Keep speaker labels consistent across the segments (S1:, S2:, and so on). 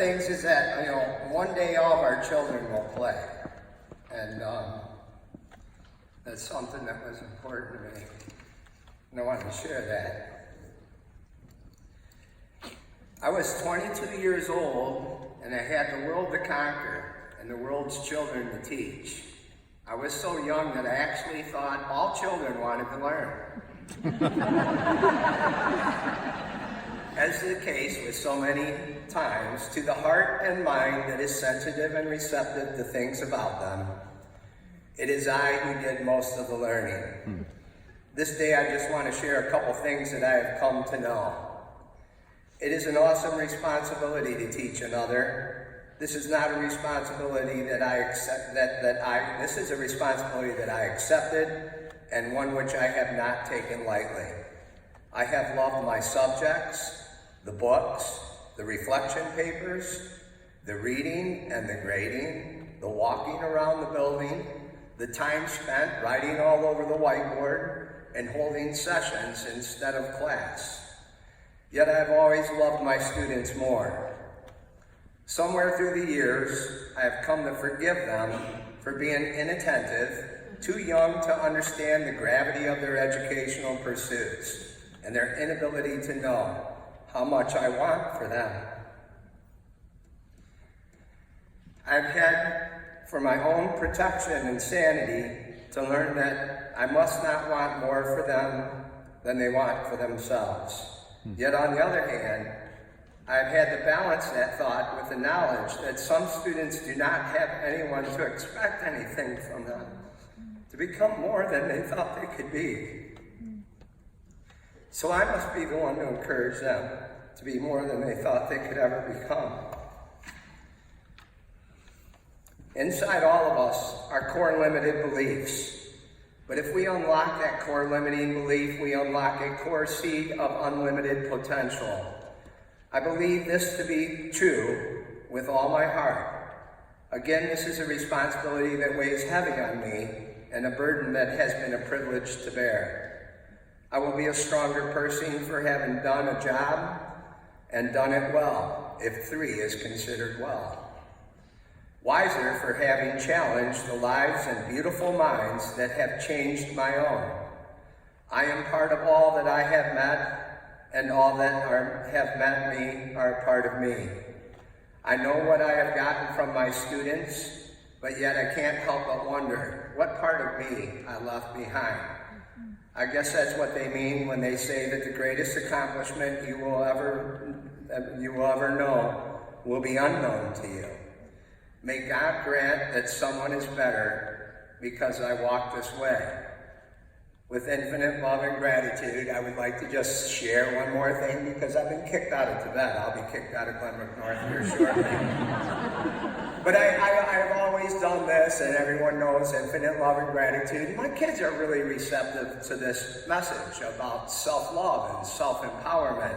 S1: things is that, one day all of our children will play. And that's something that was important to me. And I want to share that. I was 22 years old, and I had the world to conquer and the world's children to teach. I was so young that I actually thought all children wanted to learn. As is the case with so many times, to the heart and mind that is sensitive and receptive to things about them, it is I who did most of the learning. This day I just want to share a couple things that I have come to know. It is an awesome responsibility to teach another. This is not a responsibility that I accept, this is a responsibility that I accepted and one which I have not taken lightly. I have loved my subjects, the books, the reflection papers, the reading and the grading, the walking around the building, the time spent writing all over the whiteboard and holding sessions instead of class. Yet I've always loved my students more. Somewhere through the years, I have come to forgive them for being inattentive, too young to understand the gravity of their educational pursuits, and their inability to know how much I want for them. I've had, for my own protection and sanity, to learn that I must not want more for them than they want for themselves. Yet on the other hand, I've had to balance that thought with the knowledge that some students do not have anyone to expect anything from them, to become more than they thought they could be. So I must be the one to encourage them to be more than they thought they could ever become. Inside all of us are core limited beliefs. But if we unlock that core limiting belief, we unlock a core seed of unlimited potential. I believe this to be true with all my heart. Again, this is a responsibility that weighs heavy on me and a burden that has been a privilege to bear. I will be a stronger person for having done a job and done it well, if 3 is considered well. Wiser for having challenged the lives and beautiful minds that have changed my own. I am part of all that I have met, and all that have met me are part of me. I know what I have gotten from my students, but yet I can't help but wonder what part of me I left behind. I guess that's what they mean when they say that the greatest accomplishment you will ever know will be unknown to you. May God grant that someone is better because I walk this way. With infinite love and gratitude, I would like to just share one more thing because I've been kicked out of Tibet. I'll be kicked out of Glenbrook North here shortly. But I've always done this, and everyone knows infinite love and gratitude. My kids are really receptive to this message about self-love and self-empowerment,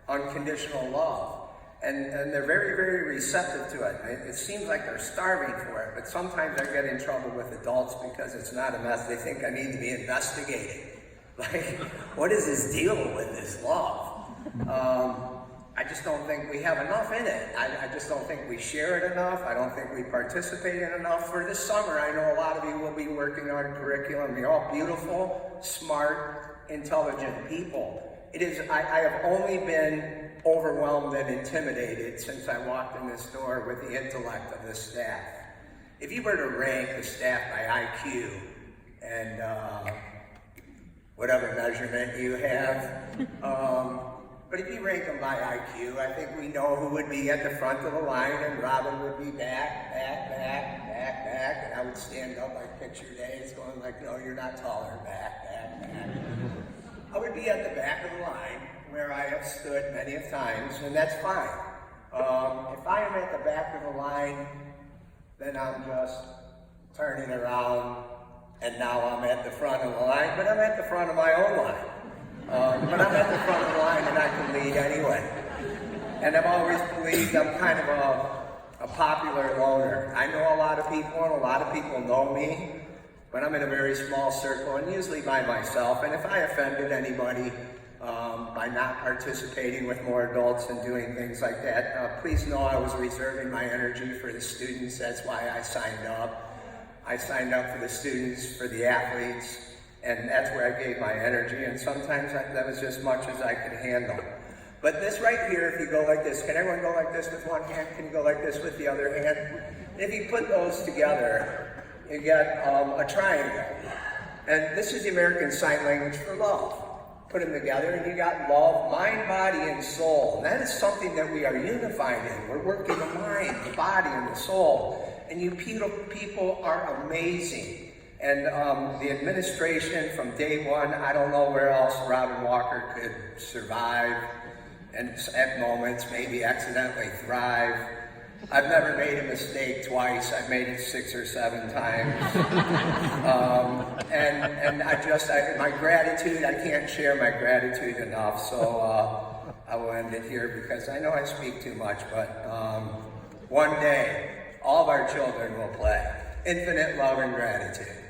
S1: unconditional love. And they're very, very receptive to it. It seems like they're starving for it, but sometimes I get in trouble with adults because it's not a mess. They think I need to be investigated. Like, what is this deal with this love? I just don't think we have enough in it. I just don't think we share it enough. I don't think we participate in enough. For this summer, I know a lot of you will be working on curriculum. You're all beautiful, smart, intelligent people. I have only been overwhelmed and intimidated since I walked in this door with the intellect of this staff. If you were to rank the staff by IQ and whatever measurement you have, but if you rank them by IQ, I think we know who would be at the front of the line, and Robin would be back, and I would stand up like picture days going like, no, you're not taller, back. I would be at the back of the line, where I have stood many of times, and that's fine. If I am at the back of the line, then I'm just turning around, and now I'm at the front of the line, but I'm at the front of my own line. But I'm at the front of the line, and I can lead anyway. And I've always believed I'm kind of a popular loner. I know a lot of people, and a lot of people know me, but I'm in a very small circle, and usually by myself, and if I offended anybody, by not participating with more adults and doing things like that. Please know I was reserving my energy for the students. That's why I signed up. I signed up for the students, for the athletes, and that's where I gave my energy, and sometimes that was just much as I could handle. But this right here, if you go like this, can everyone go like this with one hand? Can you go like this with the other hand? If you put those together, you get a triangle. And this is the American Sign Language for love. Put them together and you got love, mind, body, and soul. And that is something that we are unified in. We're working the mind, the body, and the soul. And you people are amazing. And the administration from day one, I don't know where else Robin Walker could survive and at moments maybe accidentally thrive. I've never made a mistake twice. I've made it 6 or 7 times. And my gratitude, I can't share my gratitude enough, so I will end it here because I know I speak too much, but one day, all of our children will play. Infinite love and gratitude.